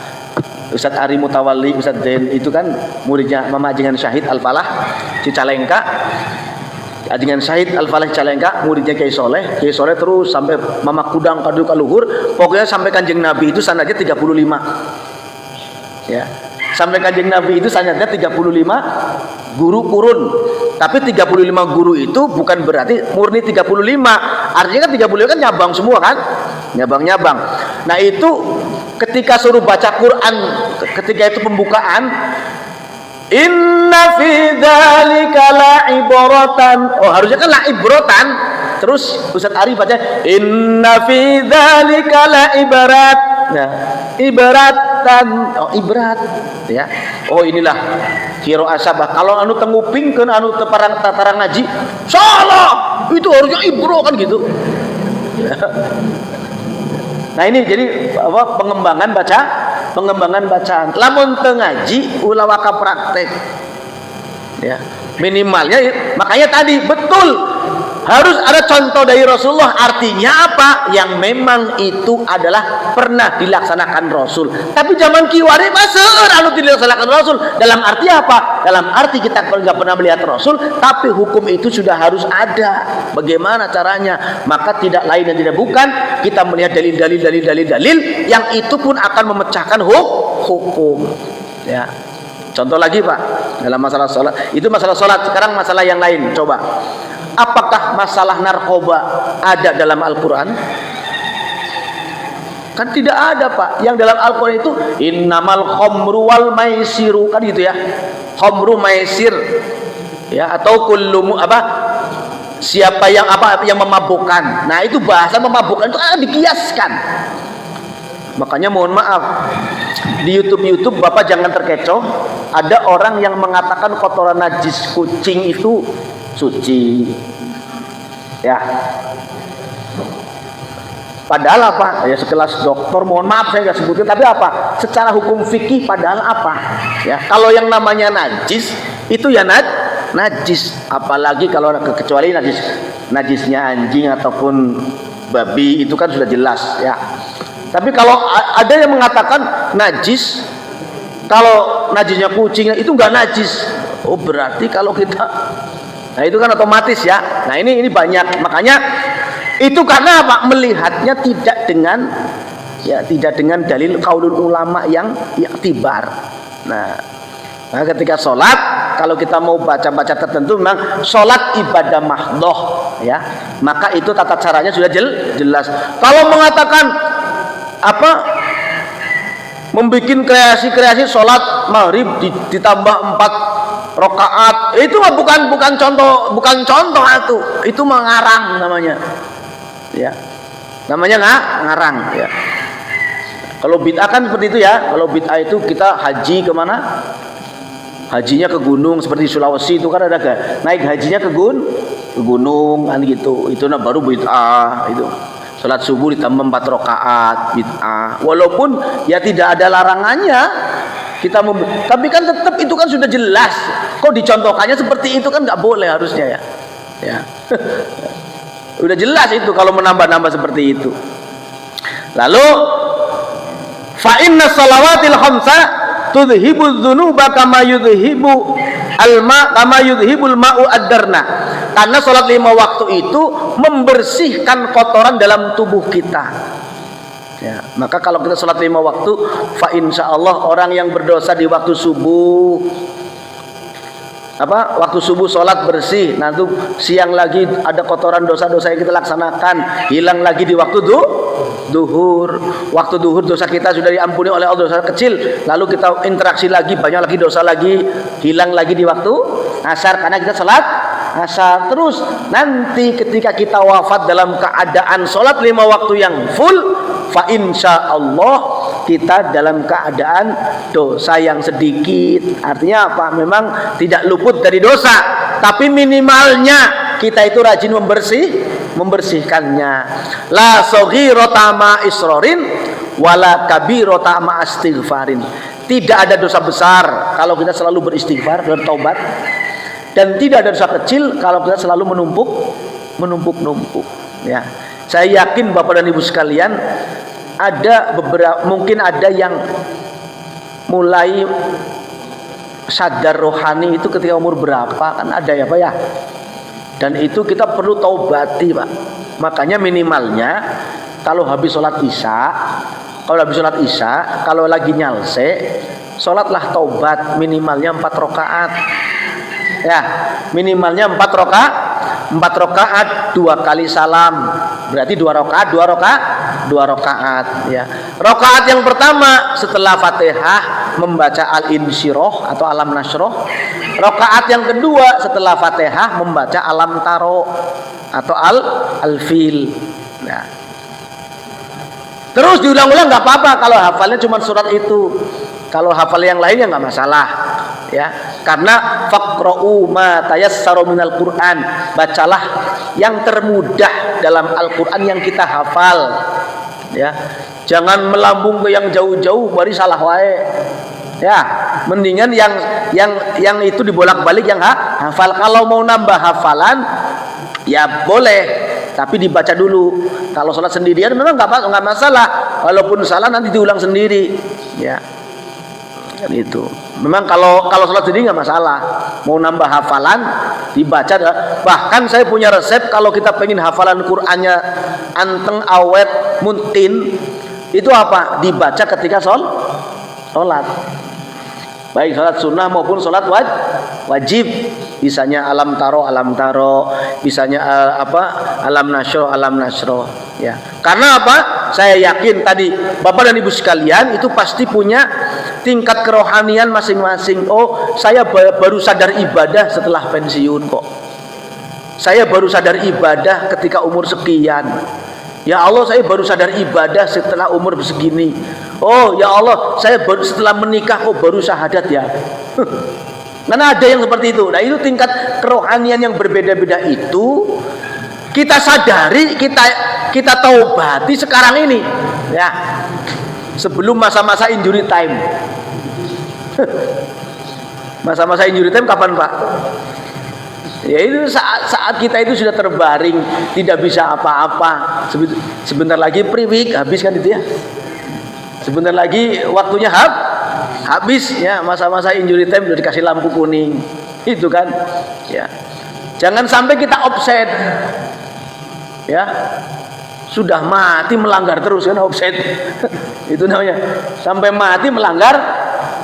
Ustadz Ari Mutawalli, Ustadz Den itu kan muridnya Mama Ajengan Syahid Al-Falah Cicalengka. Ajengan Syahid Al-Falah Cicalengka muridnya Kiai Soleh terus sampai Mama Kudang Kadu Kaluhur, pokoknya sampai Kanjeng Nabi itu sanadnya 35. Ya, sampai Kanjeng Nabi itu sanadnya 35 guru kurun. Tapi 35 guru itu bukan berarti murni 35. Artinya kan 35 kan nyabang semua kan? Nyabang. Nah, itu ketika suruh baca Quran, ketika itu pembukaan, inna fi dzalika la'ibratan. Harusnya kan la'ibratan. Terus Ustaz Ari baca inna fi dzalika la'ibrat. Nah, ibratan. Ibrat. Ya. Inilah qiraah sabah. Kalau anu tengupingkeun anu teparang tatarang ngaji, salah. Itu harusnya ibro kan gitu. Ya. Nah, ini jadi pengembangan bacaan. Lamun teu ngaji ulah waka praktek. Ya, minimalnya makanya tadi betul harus ada contoh dari Rasulullah. Artinya apa? Yang memang itu adalah pernah dilaksanakan Rasul. Tapi zaman kiwari maseur anu dilaksanakan Rasul. Dalam arti apa? Dalam arti kita nggak pernah melihat Rasul, tapi hukum itu sudah harus ada. Bagaimana caranya? Maka tidak lain dan tidak bukan kita melihat dalil yang itu pun akan memecahkan hukum. Ya. Contoh lagi Pak, dalam masalah sholat. Itu masalah sholat. Sekarang masalah yang lain. Coba. Apakah masalah narkoba ada dalam Al-Quran? Kan tidak ada Pak. Yang dalam Al-Quran itu innamal khomru wal maisiru, kan gitu ya. Khomru maisir, ya, atau kullumu siapa yang memabukkan. Nah, itu bahasa memabukkan itu dikiaskan. Makanya mohon maaf, di YouTube Bapak jangan terkecoh. Ada orang yang mengatakan kotoran najis kucing itu suci. Ya. Padahal apa? Ya sekelas dokter, mohon maaf saya nggak sebutin, tapi apa? Secara hukum fikih padahal apa? Ya, kalau yang namanya najis itu ya najis, apalagi kalau kecuali najisnya anjing ataupun babi itu kan sudah jelas ya. Tapi kalau ada yang mengatakan najis, kalau najisnya kucing itu enggak najis. Berarti kalau kita, nah itu kan otomatis ya. Nah ini banyak, makanya itu karena apa? Melihatnya tidak dengan dalil qaulul ulama yang iktibar. Nah, Nah, ketika sholat, kalau kita mau baca-baca tertentu memang sholat ibadah mahdoh, ya, maka itu tata caranya sudah jelas. Kalau mengatakan apa, membuat kreasi-kreasi sholat maghrib ditambah 4 rakaat, itu bukan contoh itu mengarang namanya, ya, namanya ngarang, ya. Kalau bid'ah kan seperti itu ya. Kalau bid'ah itu kita haji kemana? Hajinya ke gunung, seperti Sulawesi itu kan ada naik hajinya ke gunung kan gitu. Itu baru bid'ah itu. Salat subuh ditambah 4 rakaat, bid'ah. Walaupun ya tidak ada larangannya tapi kan tetap itu kan sudah jelas. Kok dicontohkannya seperti itu kan nggak boleh harusnya, ya. Ya. Udah jelas itu kalau menambah-nambah seperti itu. Lalu fa inna salawatil khamsa tudhibuz dzunuba kama yudhibul ma'u ad-darna. Karena sholat 5 waktu itu membersihkan kotoran dalam tubuh kita, ya. Maka kalau kita sholat 5 waktu, fa insyaallah orang yang berdosa di waktu subuh, waktu subuh sholat bersih, nanti siang lagi ada kotoran dosa-dosa yang kita laksanakan, hilang lagi di waktu duhur. Waktu duhur dosa kita sudah diampuni oleh Allah, dosa kecil, lalu kita interaksi lagi, banyak lagi dosa lagi, hilang lagi di waktu asar karena kita sholat asar. Terus nanti ketika kita wafat dalam keadaan sholat 5 waktu yang full, fa insyaallah kita dalam keadaan dosa yang sedikit. Artinya apa? Memang tidak luput dari dosa, tapi minimalnya kita itu rajin membersihkannya. La saghirata ma isrorin wala kabirata ma istighfarin. Tidak ada dosa besar kalau kita selalu beristighfar, bertaubat, dan tidak ada dosa kecil kalau kita selalu menumpuk, ya. Saya yakin Bapak dan Ibu sekalian, ada mungkin ada yang mulai sadar rohani itu ketika umur berapa, kan ada ya Pak ya. Dan itu kita perlu taubati, Pak. Makanya minimalnya kalau habis sholat isya, kalau lagi nyalse, sholatlah taubat minimalnya 4 rakaat. Ya, minimalnya 4 rakaat 2 kali salam. Berarti 2 rakaat, ya. Rakaat yang pertama setelah Fatihah membaca Al-Insyirah atau Alam Nasroh. Rakaat yang kedua setelah Fatihah membaca Alam Taro atau Al-Fil. Nah, terus diulang-ulang nggak apa-apa kalau hafalnya cuma surat itu. Kalau hafal yang lainnya nggak masalah, ya. Karena faqra'u ma tayassaru minal Qur'an, bacalah yang termudah dalam Al-Qur'an yang kita hafal, ya. Jangan melambung ke yang jauh-jauh baru salah wae. Ya, mendingan yang itu dibolak-balik yang hafal. Kalau mau nambah hafalan ya boleh, tapi dibaca dulu. Kalau sholat sendirian memang nggak masalah, walaupun salah nanti diulang sendiri, ya. Kan itu. Memang kalau sholat sendiri nggak masalah, mau nambah hafalan dibaca. Bahkan saya punya resep kalau kita pengen hafalan Qur'annya anteng, awet, muntin, itu apa? Dibaca ketika sholat. Baik sholat sunnah maupun sholat wajib. Bisanya Alam Taro, bisanya Alam Nasro, ya. Karena apa? Saya yakin tadi Bapak dan Ibu sekalian itu pasti punya tingkat kerohanian masing-masing. Oh, saya baru sadar ibadah setelah pensiun kok. Saya baru sadar ibadah ketika umur sekian. Ya Allah, saya baru sadar ibadah setelah umur segini. Oh ya Allah, saya baru setelah menikah kok baru syahadat ya. Karena ada yang seperti itu. Nah, itu tingkat kerohanian yang berbeda-beda itu kita sadari, kita taubati sekarang ini, ya. Sebelum masa-masa injury time. Masa-masa injury time kapan, Pak? Ya itu saat kita itu sudah terbaring, tidak bisa apa-apa. Sebentar lagi pre-week habis kan itu ya. Sebentar lagi waktunya habis ya, masa-masa injury time sudah dikasih lampu kuning. Itu kan. Ya. Jangan sampai kita offset. Ya. Sudah mati melanggar terus kan offset. Itu namanya. Sampai mati melanggar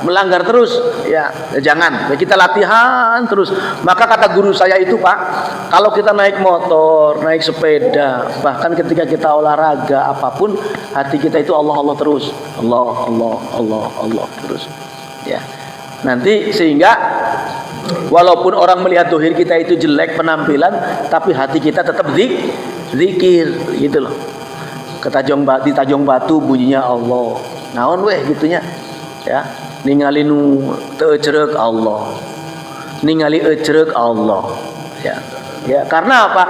melanggar terus, ya jangan. Kita latihan terus. Maka kata guru saya itu, Pak, kalau kita naik motor, naik sepeda, bahkan ketika kita olahraga apapun, hati kita itu Allah Allah terus, Allah Allah Allah Allah terus, ya. Nanti sehingga walaupun orang melihat dohir kita itu jelek penampilan, tapi hati kita tetap zikir, gitu loh. Di Tajong Batu bunyinya Allah, naon weh gitunya, ya. Ningali nu teu ecereuk Allah, ningali ecereuk Allah, ya. Ya, karena apa?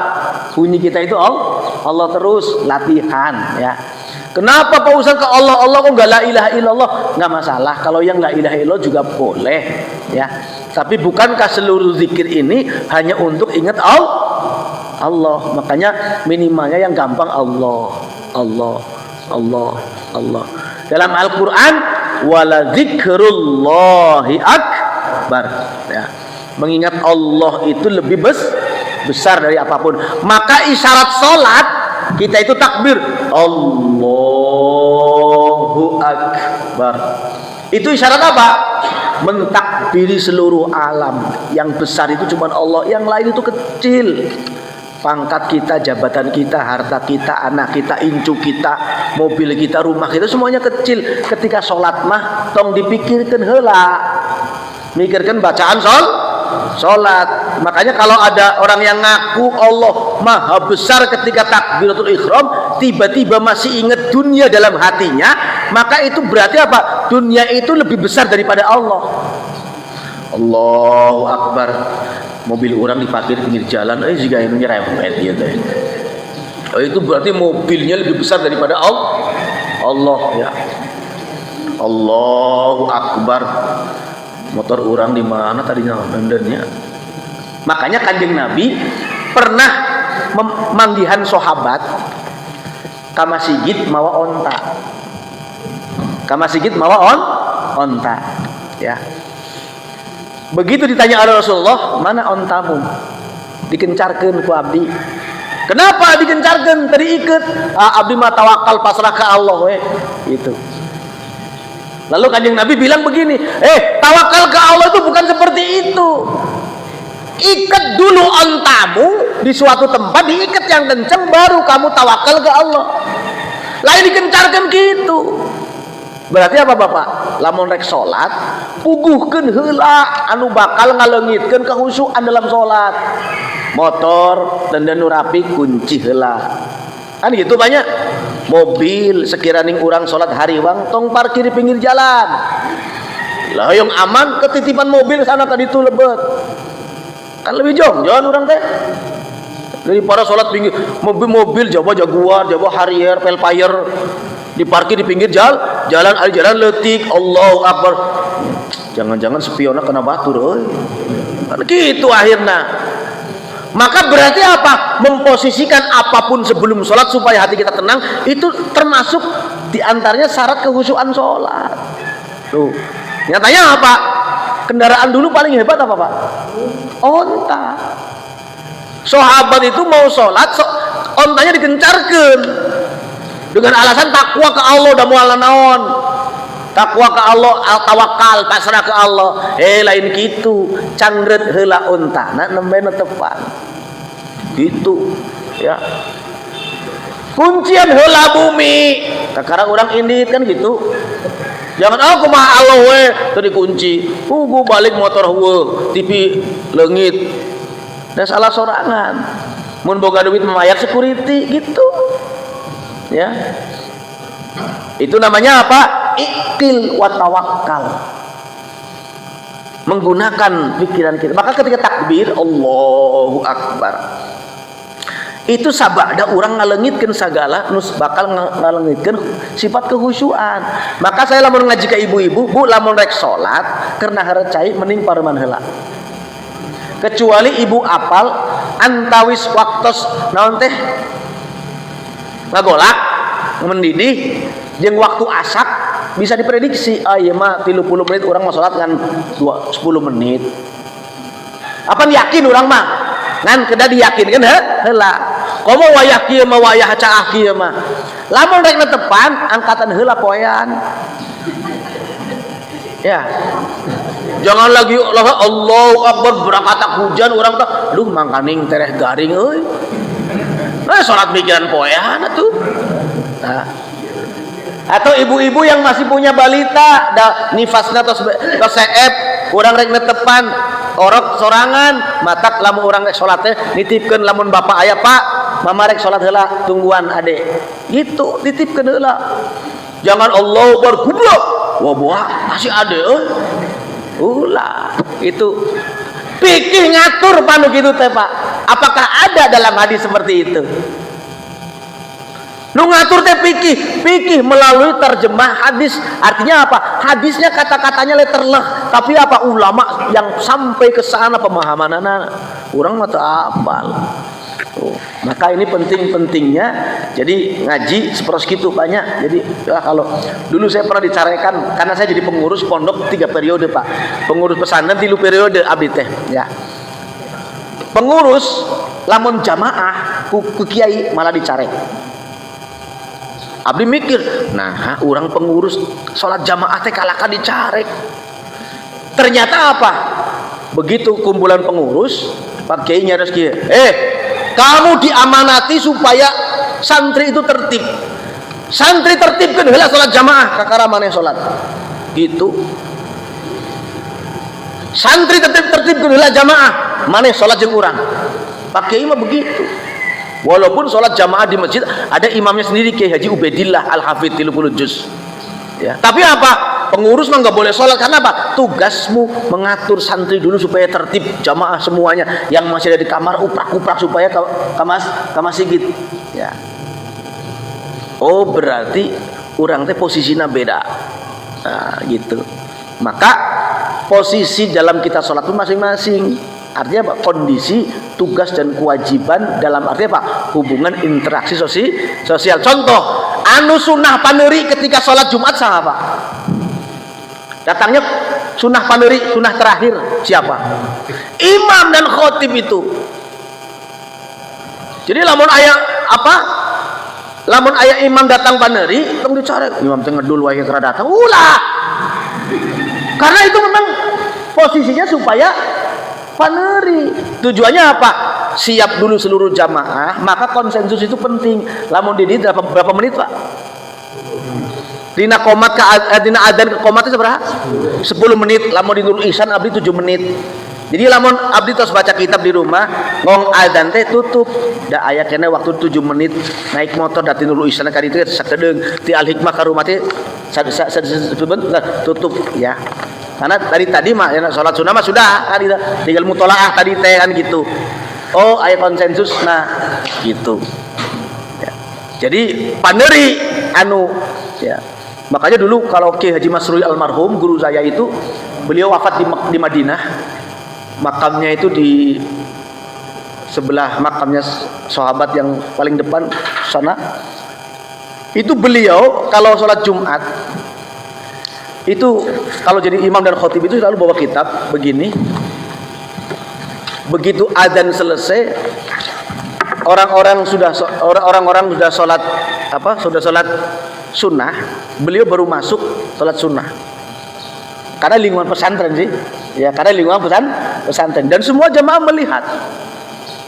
Bunyi kita itu Allah terus, latihan, ya. Kenapa Pak Ustaz ke Allah kok enggak la ilaha illallah? Enggak masalah, kalau yang la ilaha illallah juga boleh, ya. Tapi bukankah seluruh zikir ini hanya untuk ingat Allah? Makanya minimalnya yang gampang Allah. Dalam Al-Qur'an wala dzikrullahi akbar, ya. Mengingat Allah itu lebih besar dari apapun. Maka isyarat salat kita itu takbir Allahu akbar. Itu isyarat apa? Mentakbiri seluruh alam. Yang besar itu cuma Allah, yang lain itu kecil. Pangkat kita, jabatan kita, harta kita, anak kita, incu kita, mobil kita, rumah kita, semuanya kecil. Ketika sholat mah tong dipikirkan heula, mikirkan bacaan sholat. Makanya kalau ada orang yang ngaku Allah maha besar ketika takbiratul ihram, tiba-tiba masih ingat dunia dalam hatinya, maka itu berarti apa? Dunia itu lebih besar daripada Allah. Allahu akbar. Mobil orang diparkir pinggir jalan, jika ini repot ya teh. Itu berarti mobilnya lebih besar daripada Allah, ya. Allahu akbar. Motor orang di mana tadinya bendernya. Makanya Kanjeng Nabi pernah manggihan sahabat ka masjid mawa onta. Ka masjid mawa onta, ya. Begitu ditanya oleh Rasulullah, mana ontamu? Dikencarkeun ku abdi. Kenapa dikencarkeun? Tadi iket. Abdi mah tawakal pasrah ke Allah we. Itu. Lalu Kanjeng Nabi bilang begini, tawakal ke Allah itu bukan seperti itu. Ikat dulu ontamu di suatu tempat, diikat yang kencang, baru kamu tawakal ke Allah. Lain dikencarkan gitu. Berarti apa Bapak? Lamun rek salat, puguhkeun heula anu bakal ngaleungitkeun kahusyuan dalam salat. Motor dan nu rapi kunci heula. Kan gitu banyak. Mobil sekiraning urang salat hariwang tong parkir di pinggir jalan. Lah yang aman ketitipan mobil sana tadi itu lebet. Kan lebih jongjon urang teh. Dari para salat pinggir mobil Jawa Harrier, Velfire diparkir di pinggir jalan letik, Allahu akbar. Jangan-jangan spiona kena batur euy. Kan gitu akhirnya. Maka berarti apa? Memposisikan apapun sebelum sholat supaya hati kita tenang, itu termasuk diantaranya syarat kehusyuan sholat. Tuh, nyatanya apa? Kendaraan dulu paling hebat apa Pak? Onta. Sahabat itu mau sholat, ontanya digencarkan dengan alasan takwa ke Allah dan mual naon. Takwa ke Allah, tawakal, pasrah ke Allah. Lain gitu, cangret heula unta, nah nembena tepan. Gitu, ya. Kuncian heula bumi. Sekarang orang indit kan gitu. Jangan aku mah Allah we tadi kunci. Gua balik motor heueuh, TV leungit. Dan salah sorangan. Mun boga duit memayar security gitu. Ya. Itu namanya apa? Iktil wa tawakkal. Menggunakan pikiran kita. Maka ketika takbir Allahu akbar, itu sabada orang ngaleungitkeun sagala nus bakal ngaleungitkeun sifat kehusyuan. Maka saya lamun ngaji ka ibu-ibu, Bu lamun rek salat keur nahar cai mending pareman heula. Kecuali ibu apal antawis waktos naon teh ngagolak mendidih jeung waktu asak bisa diprediksi. Ieu mah 30 menit orang mau salat ngan 10 menit. Apa yakin orang mah? Ngan kedah diyakinkeun heula. Komo wayah kieu mah wayah caah kieu mah. Lamun rek netepan angkatan heula poean. Ya. Jangan lagi Allahu Akbar berangkat hujan orang tuh, duh mangkaning tereh garing euy. Nah, salat mikiran poehan atuh. Nah. Atau ibu-ibu yang masih punya balita, da nifasna tos seep, urang rek netepan, orok sorangan, matak lamun urang rek salat teh nitipkeun lamun bapak aya, Pak, mama rek salat heula tungguan ade. Gitu, titipkeun heula. Jangan Allahu Akbar goblok. Wah, buah masih ade euy. Ulah, itu pikir ngatur panu gitu teh, Pak. Apakah ada dalam hadis seperti itu? Nu ngatur teh pikih melalui terjemah hadis. Artinya apa? Hadisnya kata-katanya letterleh, tapi apa ulama yang sampai ke sana pemahamanana urang mah teu apal. Maka ini penting-pentingnya. Jadi ngaji seperti gitu banyak. Jadi ya, kalau dulu saya pernah dicarekan karena saya jadi pengurus pondok 3 periode, Pak. Pengurus pesantren 3 periode abdi teh, ya. Pengurus lamun jamaah ku kiai malah dicarek. Abdi mikir, nah orang pengurus sholat jamaah teh kalahkan dicarek. Ternyata apa? Begitu kumpulan pengurus, Pak Kiai nyaris kieu, kamu diamanati supaya santri itu tertib. Santri tertibkeun heula sholat jamaah, kakara maneh sholat. Gitu. Santri tertibkeun heula jamaah, maneh sholat jeung urang. Pak Kiai mah begitu. Walaupun sholat jamaah di masjid ada imamnya sendiri, Kiai Haji Ubaidillah Al-Hafidh 30 juz. Ya. Tapi apa? Pengurus mah nggak boleh sholat karena apa? Tugasmu mengatur santri dulu supaya tertib jamaah semuanya. Yang masih ada di kamar uprak-uprak supaya ke masjid. Ya. Oh berarti orang teh posisinya beda. Nah, gitu. Maka posisi dalam kita sholat itu masing-masing. Artinya apa? Kondisi, tugas dan kewajiban dalam arti apa? Hubungan interaksi sosial. Contoh, anu sunnah paneri ketika sholat Jumat sama apa? Datangnya sunnah paneri, sunnah terakhir siapa? Imam dan khotib itu. Jadi lamun aya apa? Lamun aya imam datang paneri, tong dicarek. Imam teh ngedul wae kera datang. Ulah. Karena itu memang posisinya supaya paneri. Tujuannya apa? Siap dulu seluruh jamaah, maka konsensus itu penting. Lamun di berapa menit, Pak? Dina qomat dina adzan ke qomat itu berapa? 10 menit. Lamun di Nurul Ihsan abdi 7 menit. Jadi lamun abdi tos baca kitab di rumah, ngong adzan teh tutup. Da aya kene waktu 7 menit naik motor dari Nurul Ihsan ka ditu sakedeung ti Al Hikmah ka rumah teh tutup ya. Karena dari tadi mah ya, sholat sunnah mah sudah kan tinggal mutolaah tadi teh kan gitu. Oh ayat konsensus nah gitu. Ya. Jadi paneri anu ya. Makanya dulu kalau Kiai Haji Masrui almarhum guru saya itu beliau wafat di Madinah. Makamnya itu di sebelah makamnya sahabat yang paling depan sana. Itu beliau kalau sholat Jumat itu kalau jadi imam dan khotib itu selalu bawa kitab begini. Begitu adzan selesai, orang-orang sudah sholat sholat sunnah, beliau baru masuk sholat sunnah. Karena lingkungan pesantren sih, ya karena lingkungan pesantren dan semua jamaah melihat,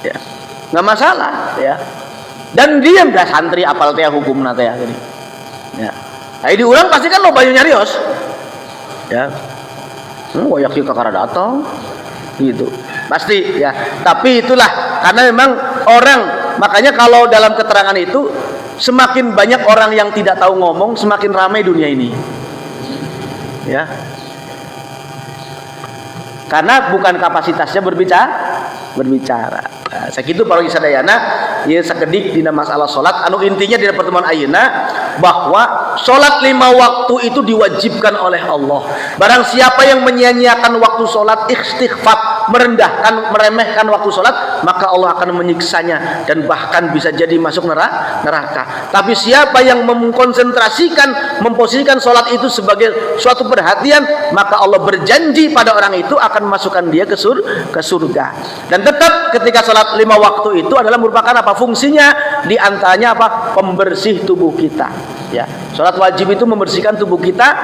ya nggak masalah, ya. Dan diam dah santri apal teh hukum nate ya gini, ya. Nah, diulang pasti kan lo banyak nyarios. Ya, wayakin kakara datang, gitu, pasti ya. Tapi itulah karena memang orang, makanya kalau dalam keterangan itu semakin banyak orang yang tidak tahu ngomong, semakin ramai dunia ini, ya. Karena bukan kapasitasnya berbicara. Nah, sakitu para sadayana, ya sakedik dina masalah salat. Anu intinya di pertemuan ayeuna bahwa salat 5 waktu itu diwajibkan oleh Allah. Barang siapa yang menyia-nyiakan waktu salat istighfar, merendahkan, meremehkan waktu sholat, maka Allah akan menyiksanya dan bahkan bisa jadi masuk neraka. Tapi siapa yang mengkonsentrasikan, memposisikan sholat itu sebagai suatu perhatian, maka Allah berjanji pada orang itu akan masukkan dia ke surga. Dan tetap ketika sholat 5 waktu itu adalah merupakan apa fungsinya? Di antaranya apa? Pembersih tubuh kita. Ya, sholat wajib itu membersihkan tubuh kita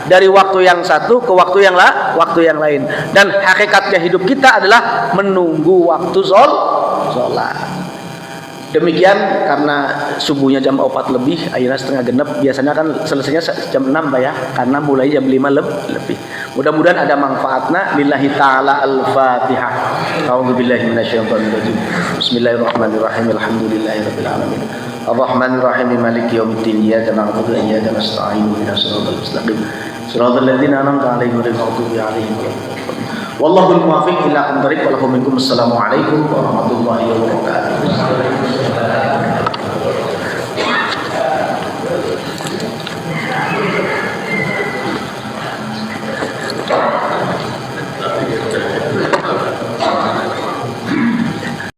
dari waktu yang satu ke waktu yang lain. Dan hakikatnya hidup kita adalah menunggu waktu sholat. Demikian karena subuhnya jam 4 lebih, akhirnya setengah genep. Biasanya kan selesainya jam 6 Pak ya, karena mulai jam 5 lebih. Mudah-mudahan ada manfaatnya. Lillahi ta'ala al-Fatihah. A'udzubillahi minasyaitonir rajim. Bismillahirrahmanirrahim. Alhamdulillahirabbil alamin. Ar-Rahmanir Rahim Maliki yaumiddin. Iyyaka na'budu wa iyyaka nasta'in. Ihdinas siratal mustaqim. Shiratal ladzina an'amta 'alaihim ghairil maghdubi 'alaihim waladdallin. Wallahul muwaffiq ila aqwamit thoriq. Wa lakum minkum assalamu alaikum warahmatullahi wabarakatuh.